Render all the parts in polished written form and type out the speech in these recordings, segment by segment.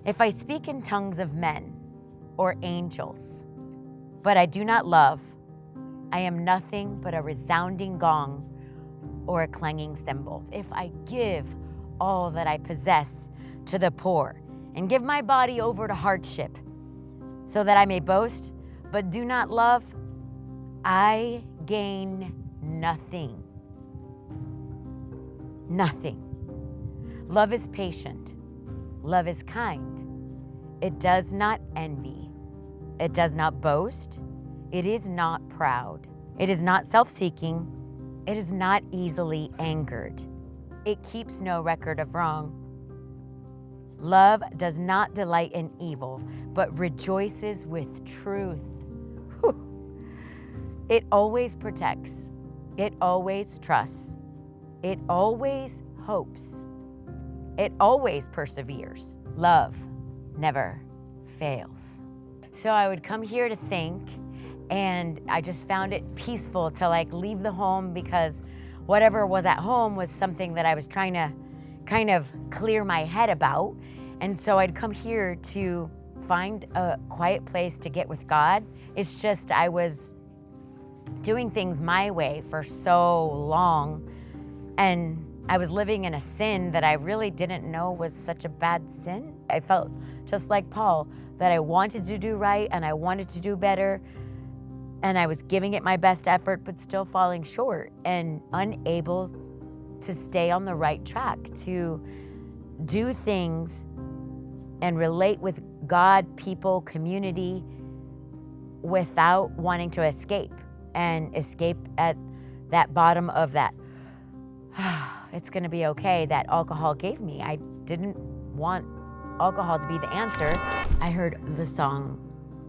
If I speak in tongues of men or angels, but I do not love, I am nothing but a resounding gong or a clanging cymbal. If I give all that I possess to the poor and give my body over to hardship so that I may boast, but do not love, I gain nothing. Nothing. Love is patient. Love is kind. It does not envy. It does not boast. It is not proud. It is not self-seeking. It is not easily angered. It keeps no record of wrong. Love does not delight in evil, but rejoices with truth. Whew. It always protects. It always trusts. It always hopes. It always perseveres. Love never fails. So I would come here to think, and I just found it peaceful to leave the home, because whatever was at home was something that I was trying to kind of clear my head about. And so I'd come here to find a quiet place to get with God. It's just I was doing things my way for so long, and I was living in a sin that I really didn't know was such a bad sin. I felt just like Paul, that I wanted to do right and I wanted to do better, and I was giving it my best effort, but still falling short and unable to stay on the right track, to do things and relate with God, people, community, without wanting to escape at that bottom of that, it's gonna be okay, that alcohol gave me. I didn't want alcohol to be the answer. I heard the song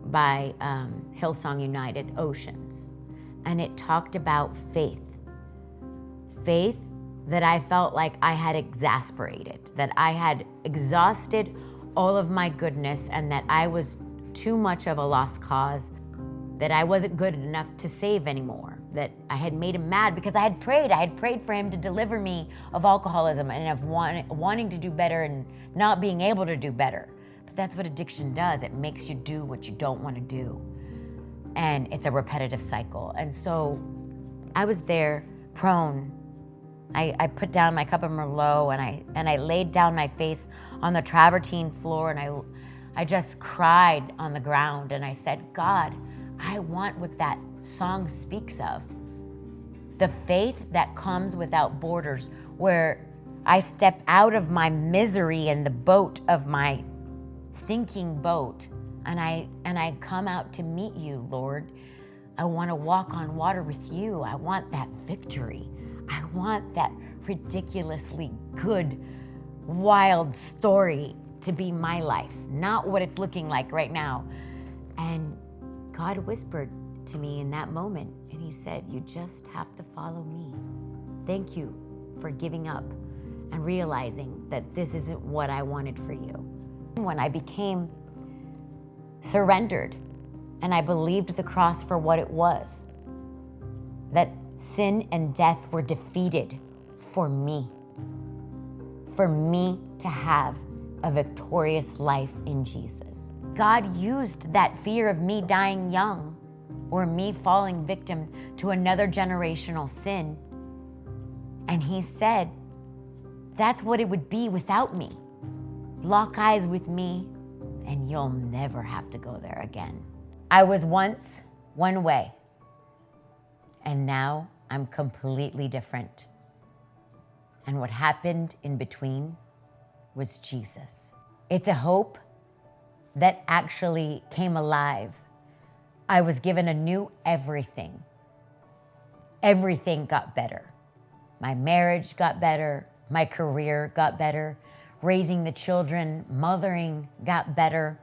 by Hillsong United, Oceans, and it talked about faith. Faith that I felt like I had exasperated, that I had exhausted all of my goodness, and that I was too much of a lost cause, that I wasn't good enough to save anymore, that I had made him mad because I had prayed for him to deliver me of alcoholism and of wanting to do better and not being able to do better. But that's what addiction does. It makes you do what you don't want to do. And it's a repetitive cycle. And so I was there, prone. I put down my cup of Merlot and I laid down my face on the travertine floor, and I just cried on the ground, and I said, God, I want what that song speaks of. The faith that comes without borders, where I step out of my misery and the boat of my sinking boat, and I come out to meet you, Lord. I want to walk on water with you. I want that victory. I want that ridiculously good, wild story to be my life, not what it's looking like right now. And God whispered to me in that moment, and he said, you just have to follow me. Thank you for giving up and realizing that this isn't what I wanted for you. When I became surrendered and I believed the cross for what it was, that sin and death were defeated for me to have a victorious life in Jesus. God used that fear of me dying young or me falling victim to another generational sin, and he said, that's what it would be without me. Lock eyes with me and you'll never have to go there again. I was once one way, and now I'm completely different. And what happened in between was Jesus. It's a hope that actually came alive. I was given a new everything. Everything got better. My marriage got better. My career got better. Raising the children, mothering got better.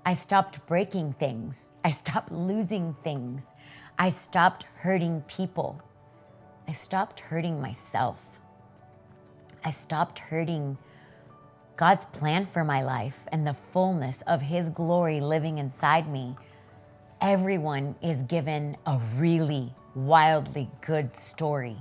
I stopped breaking things. I stopped losing things. I stopped hurting people. I stopped hurting myself. I stopped hurting God's plan for my life and the fullness of his glory living inside me. Everyone is given a really wildly good story,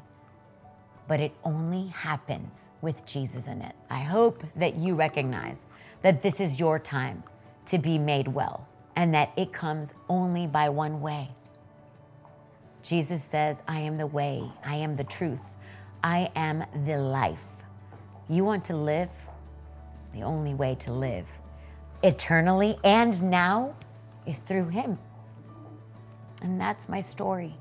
but it only happens with Jesus in it. I hope that you recognize that this is your time to be made well, and that it comes only by one way. Jesus says, I am the way, I am the truth, I am the life. You want to live? The only way to live eternally and now is through him. And that's my story.